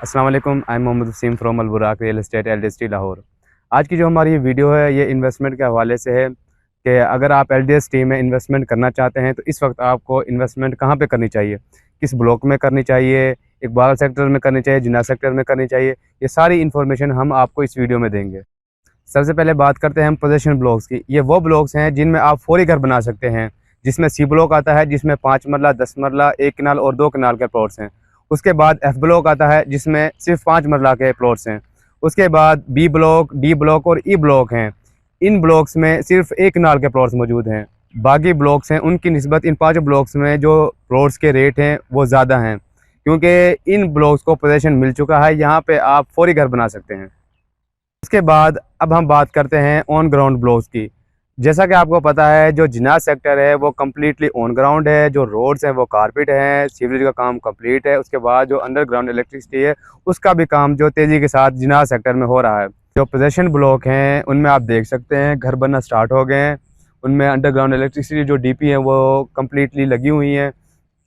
अस्सलाम वालेकुम, I am Mohammad Waseem from Al Buraq real estate LDST Lahore. आज की जो हमारी ये वीडियो है ये इन्वेस्टमेंट के हवाले से है कि अगर आप LDST में इन्वेस्टमेंट करना चाहते हैं तो इस वक्त आपको इन्वेस्टमेंट कहाँ पे करनी चाहिए, किस ब्लॉक में करनी चाहिए, इकबाल सेक्टर में करनी चाहिए, जिन्ना सेक्टर में करनी चाहिए, ये सारी इन्फॉर्मेशन हम आपको इस वीडियो में देंगे। सबसे पहले बात करते हैं हम पोजेशन ब्लॉक्स की। ये वो ब्लॉक्स हैं जिनमें आप फौरी घर बना सकते हैं, जिसमें C ब्लॉक आता है जिसमें 5 मरला, 10 मरला, 1 कनाल और 2 कनाल के प्लॉट्स हैं। उसके बाद F ब्लॉक आता है जिसमें सिर्फ 5 मरला के प्लॉट्स हैं। उसके बाद B ब्लॉक, D ब्लॉक और E ब्लॉक हैं। इन ब्लॉक्स में सिर्फ 1 कनाल के प्लॉट्स मौजूद हैं। बाकी ब्लॉक्स हैं उनकी निस्बत इन 5 ब्लॉक्स में जो प्लॉट्स के रेट हैं वो ज़्यादा हैं, क्योंकि इन ब्लॉक्स को पोजेसन मिल चुका है, यहाँ पे आप फौरी घर बना सकते हैं। उसके बाद अब हम बात करते हैं ऑन ग्राउंड ब्लॉक्स की। जैसा कि आपको पता है जो जिनाज सेक्टर है वो कम्प्लीटली ऑन ग्राउंड है, जो रोड्स हैं वो कारपेट हैं, सीवरेज का काम कंप्लीट है। उसके बाद जो अंडरग्राउंड इलेक्ट्रिसिटी है उसका भी काम जो तेज़ी के साथ जिनाज सेक्टर में हो रहा है। जो पोजेशन ब्लॉक हैं उनमें आप देख सकते हैं घर बनना स्टार्ट हो गए हैं, उनमें अंडरग्राउंड इलेक्ट्रिसिटी जो DP है वो कम्प्लीटली लगी हुई हैं,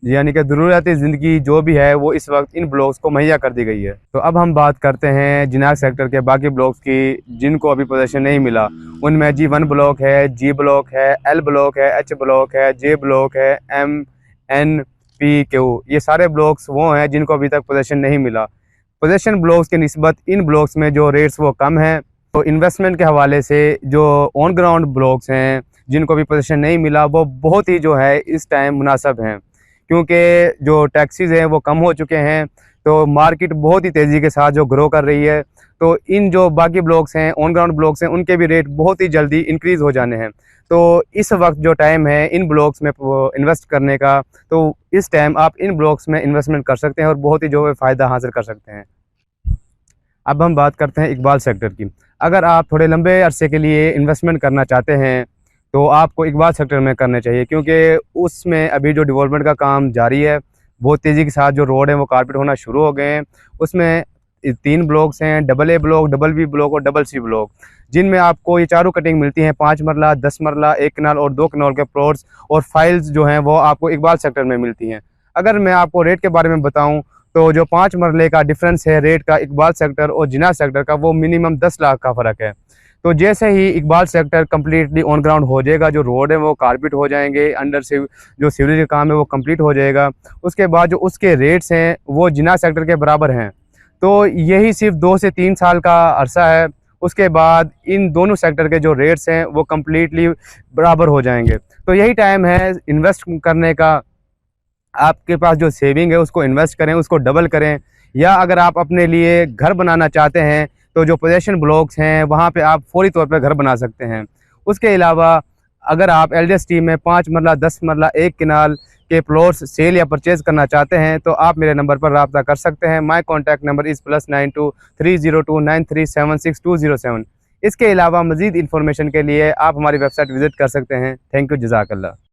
यानी कि ज़रूरियाती ज़िंदगी जो भी है वो इस वक्त इन ब्लॉक्स को मुहैया कर दी गई है। तो अब हम बात करते हैं जिनाज सेक्टर के बाकी ब्लॉक्स की जिनको अभी पोजेसन नहीं मिला। उनमें G1 ब्लॉक है, G ब्लॉक है, L ब्लॉक है, H ब्लॉक है, J ब्लॉक है, M, N, P, Q, ये सारे ब्लॉक्स वो हैं जिनको अभी तक पोजेसन नहीं मिला। पोजेसन ब्लॉक्स के निस्बत इन ब्लॉक्स में जो रेट्स वो कम हैं। तो इन्वेस्टमेंट के हवाले से जो ऑन ग्राउंड ब्लॉक्स हैं जिनको अभी पोजेसन नहीं मिला वो बहुत ही जो है इस टाइम मुनासिब हैं, क्योंकि जो टैक्सीज़ हैं वो कम हो चुके हैं, तो मार्केट बहुत ही तेज़ी के साथ जो ग्रो कर रही है। तो इन जो बाकी ब्लॉक्स हैं ऑन ग्राउंड ब्लॉक्स हैं उनके भी रेट बहुत ही जल्दी इंक्रीज़ हो जाने हैं। तो इस वक्त जो टाइम है इन ब्लॉक्स में इन्वेस्ट करने का, तो इस टाइम आप इन ब्लॉक्स में इन्वेस्टमेंट कर सकते हैं और बहुत ही जो है फ़ायदा हासिल कर सकते हैं। अब हम बात करते हैं इकबाल सेक्टर की। अगर आप थोड़े लंबे अरसे के लिए इन्वेस्टमेंट करना चाहते हैं तो आपको इकबाल सेक्टर में करने चाहिए, क्योंकि उसमें अभी जो डेवलपमेंट का काम जारी है बहुत तेज़ी के साथ जो रोड है वो कारपेट होना शुरू हो गए हैं। उसमें 3 ब्लॉक्स हैं, AA ब्लॉक, BB ब्लॉक और CC ब्लॉक, जिनमें आपको ये चारों कटिंग मिलती हैं 5 मरला, 10 मरला, 1 कनाल और 2 कनाल के प्लॉट्स और फाइल्स जो हैं वो आपको इकबाल सेक्टर में मिलती हैं। अगर मैं आपको रेट के बारे में बताऊँ तो जो 5 मरले का डिफरेंस है रेट का इकबाल सेक्टर और जिनाज सेक्टर का, वो मिनिमम 10 लाख का फ़र्क है। तो जैसे ही Iqbal sector completely on ground हो जाएगा, जो रोड है वो कारपेट हो जाएंगे, अंडर से जो सीवरेज का काम है वो कंप्लीट हो जाएगा, उसके बाद जो उसके रेट्स हैं वो जिनाज सेक्टर के बराबर हैं। तो यही सिर्फ 2 से 3 साल का अरसा है, उसके बाद इन दोनों सेक्टर के जो रेट्स हैं वो कम्प्लीटली बराबर हो जाएंगे। तो यही टाइम है इन्वेस्ट करने का। आपके पास जो सेविंग है उसको इन्वेस्ट करें, उसको डबल करें, या अगर आप अपने लिए घर बनाना चाहते हैं तो जो पोजेशन ब्लॉक्स हैं वहाँ पे आप फौरी तौर पे घर बना सकते हैं। उसके अलावा अगर आप LDST में 5 मरला, 10 मरला, 1 कनाल के प्लॉट्स सेल या परचेज़ करना चाहते हैं तो आप मेरे नंबर पर रब्ता कर सकते हैं। माई कॉन्टैक्ट नंबर इज़ +92 302 9376 इसके अलावा मज़ीद इन्फॉर्मेशन के लिए आप हमारी वेबसाइट विज़िट कर सकते हैं। थैंक यू, जज़ाकल्लाह।